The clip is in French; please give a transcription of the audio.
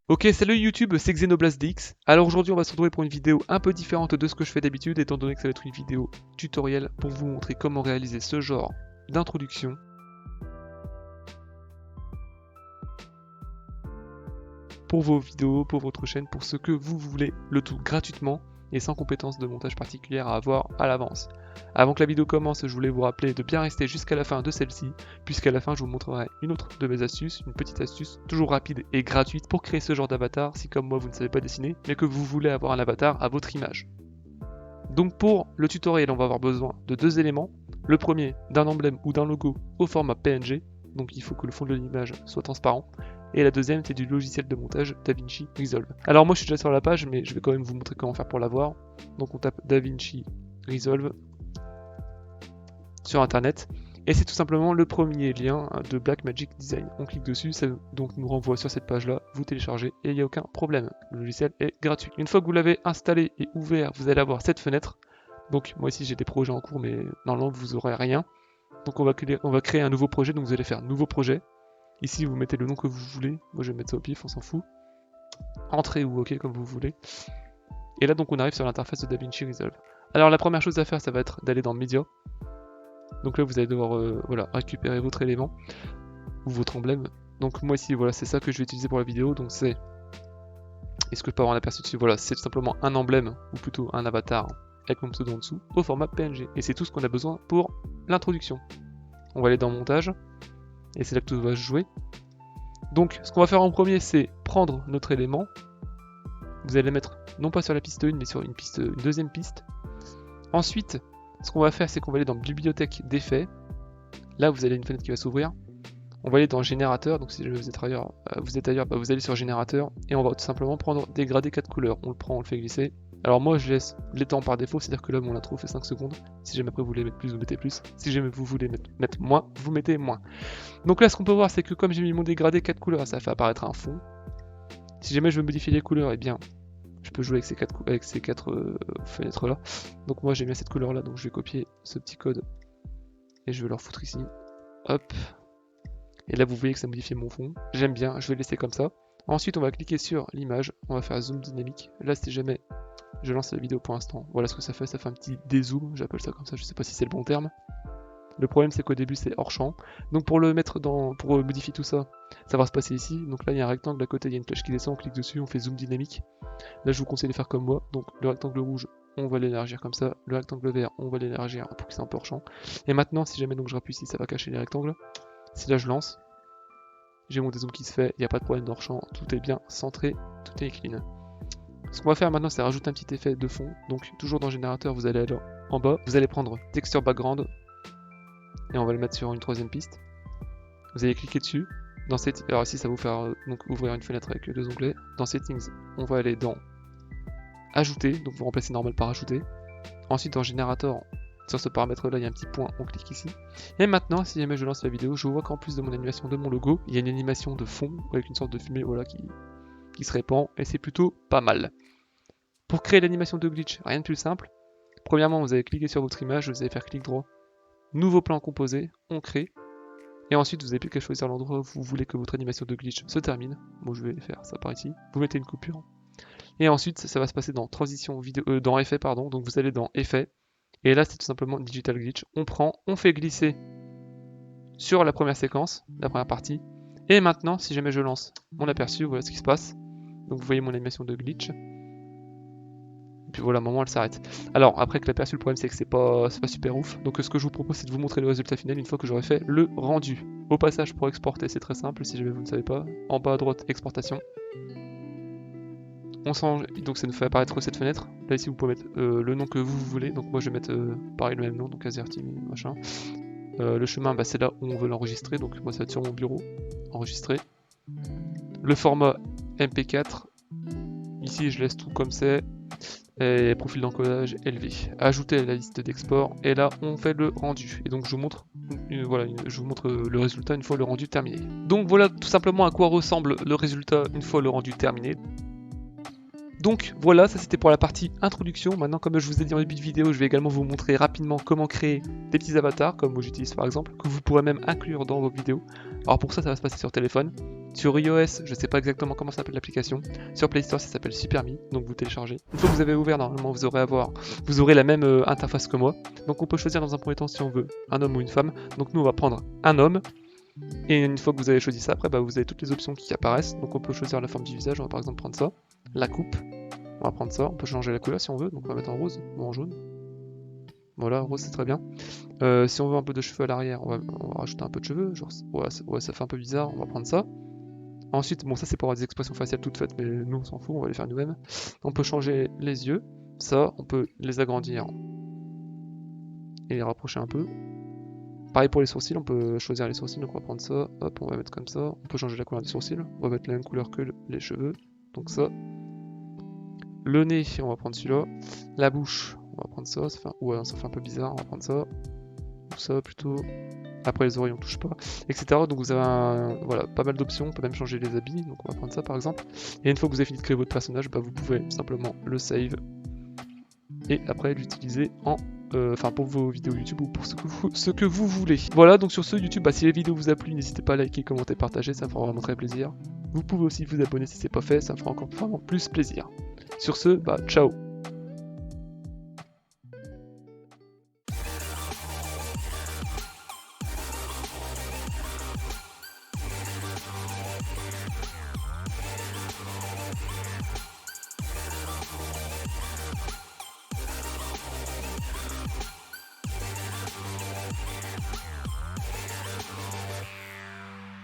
Ok, salut YouTube, c'est XenoblastDX. Alors aujourd'hui on va se retrouver pour une vidéo un peu différente de ce que je fais d'habitude, étant donné que ça va être une vidéo tutoriel pour vous montrer comment réaliser ce genre d'introduction. Pour vos vidéos, pour votre chaîne, pour ce que vous voulez, le tout gratuitement et sans compétences de montage particulières à avoir à l'avance. Avant que la vidéo commence, je voulais vous rappeler de bien rester jusqu'à la fin de celle-ci, puisqu'à la fin je vous montrerai une autre de mes astuces, une petite astuce toujours rapide et gratuite pour créer ce genre d'avatar si comme moi vous ne savez pas dessiner, mais que vous voulez avoir un avatar à votre image. Donc pour le tutoriel, on va avoir besoin de deux éléments. Le premier, d'un emblème ou d'un logo au format PNG, donc il faut que le fond de l'image soit transparent. Et la deuxième, c'est du logiciel de montage DaVinci Resolve. Alors moi je suis déjà sur la page, mais je vais quand même vous montrer comment faire pour l'avoir. Donc on tape DaVinci Resolve sur internet. Et c'est tout simplement le premier lien de Blackmagic Design. On clique dessus, ça donc nous renvoie sur cette page-là, vous téléchargez et il n'y a aucun problème. Le logiciel est gratuit. Une fois que vous l'avez installé et ouvert, vous allez avoir cette fenêtre. Donc moi ici j'ai des projets en cours, mais normalement vous n'aurez rien. Donc on va créer un nouveau projet, donc vous allez faire nouveau projet. Ici vous mettez le nom que vous voulez, moi je vais mettre ça au pif, on s'en fout. Entrée ou OK comme vous voulez. Et là donc on arrive sur l'interface de DaVinci Resolve. Alors la première chose à faire, ça va être d'aller dans Media. Donc là vous allez devoir voilà, récupérer votre élément ou votre emblème. Donc moi ici voilà, c'est ça que je vais utiliser pour la vidéo. Donc c'est, est-ce que je peux avoir un aperçu dessus? Voilà, c'est tout simplement un emblème ou plutôt un avatar avec mon pseudo en dessous au format PNG. Et c'est tout ce qu'on a besoin pour l'introduction. On va aller dans montage et c'est là que tout va se jouer. Donc ce qu'on va faire en premier, c'est prendre notre élément. Vous allez le mettre non pas sur la piste 1 mais sur une deuxième piste. Ensuite, ce qu'on va faire, c'est qu'on va aller dans bibliothèque d'effets. Là, vous avez une fenêtre qui va s'ouvrir. On va aller dans générateur. Donc si vous êtes ailleurs, vous allez sur générateur et on va tout simplement prendre dégradé 4 couleurs. On le prend, on le fait glisser. Alors moi, je laisse les temps par défaut, c'est-à-dire que là, mon intro fait 5 secondes. Si jamais après vous voulez mettre plus, vous mettez plus. Si jamais vous voulez mettre moins, vous mettez moins. Donc là, ce qu'on peut voir, c'est que comme j'ai mis mon dégradé 4 couleurs, ça fait apparaître un fond. Si jamais je veux modifier les couleurs, eh bien, je peux jouer avec ces quatre fenêtres là. Donc moi j'ai bien cette couleur là, donc je vais copier ce petit code et je vais leur foutre ici. Hop. Et là vous voyez que ça modifie mon fond. J'aime bien, je vais laisser comme ça. Ensuite on va cliquer sur l'image, on va faire zoom dynamique. Là si jamais je lance la vidéo pour l'instant, voilà ce que ça fait un petit dézoom, j'appelle ça comme ça, je sais pas si c'est le bon terme. Le problème c'est qu'au début c'est hors champ. Donc pour le mettre pour modifier tout ça, ça va se passer ici. Donc là il y a un rectangle à côté, il y a une flèche qui descend, on clique dessus, on fait zoom dynamique. Là je vous conseille de faire comme moi. Donc le rectangle rouge, on va l'élargir comme ça. Le rectangle vert, on va l'élargir pour que c'est un peu hors champ. Et maintenant si jamais donc je rappuie ici, ça va cacher les rectangles. Si là je lance, j'ai mon dézoom qui se fait, il n'y a pas de problème d'hors champ, tout est bien centré, tout est clean. Ce qu'on va faire maintenant c'est rajouter un petit effet de fond. Donc toujours dans générateur, vous allez aller en bas, vous allez prendre texture background. Et on va le mettre sur une troisième piste. Vous allez cliquer dessus. Alors ici ça va vous faire donc ouvrir une fenêtre avec deux onglets. Dans Settings, on va aller dans Ajouter, donc vous remplacez normal par Ajouter. Ensuite dans Générateur, sur ce paramètre là il y a un petit point, on clique ici. Et maintenant si jamais je lance la vidéo, je vois qu'en plus de mon animation de mon logo, il y a une animation de fond avec une sorte de fumée voilà, qui se répand et c'est plutôt pas mal. Pour créer l'animation de glitch, rien de plus simple. Premièrement vous allez cliquer sur votre image, vous allez faire clic droit. Nouveau plan composé, on crée. Et ensuite, vous n'avez plus qu'à choisir l'endroit où vous voulez que votre animation de glitch se termine. Bon, je vais faire ça par ici. Vous mettez une coupure. Et ensuite, ça va se passer dans transition vidéo, dans effet, pardon. Donc vous allez dans effet. Et là, c'est tout simplement digital glitch. On prend, on fait glisser sur la première séquence, la première partie. Et maintenant, si jamais je lance mon aperçu, voilà ce qui se passe. Donc vous voyez mon animation de glitch. Et puis voilà, à un moment elle s'arrête. Alors après que l'aperçu, le problème c'est que c'est pas super ouf. Donc ce que je vous propose c'est de vous montrer le résultat final une fois que j'aurai fait le rendu. Au passage pour exporter c'est très simple si jamais vous ne savez pas. En bas à droite exportation. On change, donc ça nous fait apparaître cette fenêtre. Là ici vous pouvez mettre le nom que vous voulez. Donc moi je vais mettre pareil le même nom, donc Azerty machin. Le chemin bah, c'est là où on veut l'enregistrer. Donc moi ça va être sur mon bureau. Enregistrer. Le format MP4. Ici je laisse tout comme c'est. Et profil d'encodage élevé. Ajouter à la liste d'export et là on fait le rendu. Et donc je vous montre, je vous montre le résultat une fois le rendu terminé. Donc voilà tout simplement à quoi ressemble le résultat une fois le rendu terminé. Donc voilà, ça c'était pour la partie introduction. Maintenant comme je vous ai dit en début de vidéo, je vais également vous montrer rapidement comment créer des petits avatars, comme moi j'utilise par exemple, que vous pourrez même inclure dans vos vidéos. Alors pour ça, ça va se passer sur téléphone. Sur iOS, je sais pas exactement comment s'appelle l'application. Sur Play Store, ça s'appelle Superme, donc vous téléchargez. Une fois que vous avez ouvert, normalement, vous aurez la même interface que moi. Donc on peut choisir dans un premier temps si on veut un homme ou une femme. Donc nous, on va prendre un homme. Et une fois que vous avez choisi ça, après, bah, vous avez toutes les options qui apparaissent. Donc on peut choisir la forme du visage, on va par exemple prendre ça. La coupe, on va prendre ça. On peut changer la couleur si on veut, donc on va mettre en rose ou en jaune. Voilà, rose c'est très bien. Si on veut un peu de cheveux à l'arrière, on va rajouter un peu de cheveux. Genre, ouais, ça fait un peu bizarre, on va prendre ça. Ensuite, bon ça c'est pour avoir des expressions faciales toutes faites, mais nous on s'en fout, on va les faire nous-mêmes. On peut changer les yeux, ça, on peut les agrandir et les rapprocher un peu. Pareil pour les sourcils, on peut choisir les sourcils, donc on va prendre ça, hop, on va mettre comme ça. On peut changer la couleur des sourcils, on va mettre la même couleur que les cheveux, donc ça. Le nez, on va prendre celui-là. La bouche, on va prendre ça, ça fait un peu bizarre, on va prendre ça. Ou ça plutôt. Après les oreilles on touche pas, etc. Donc vous avez voilà, pas mal d'options, on peut même changer les habits, donc on va prendre ça par exemple. Et une fois que vous avez fini de créer votre personnage, bah, vous pouvez simplement le save et après l'utiliser pour vos vidéos YouTube ou pour ce que vous voulez. Voilà, donc sur ce YouTube, bah, si la vidéo vous a plu, n'hésitez pas à liker, commenter, partager, ça me fera vraiment très plaisir. Vous pouvez aussi vous abonner si c'est pas fait, ça me fera encore vraiment plus plaisir. Sur ce, bah ciao.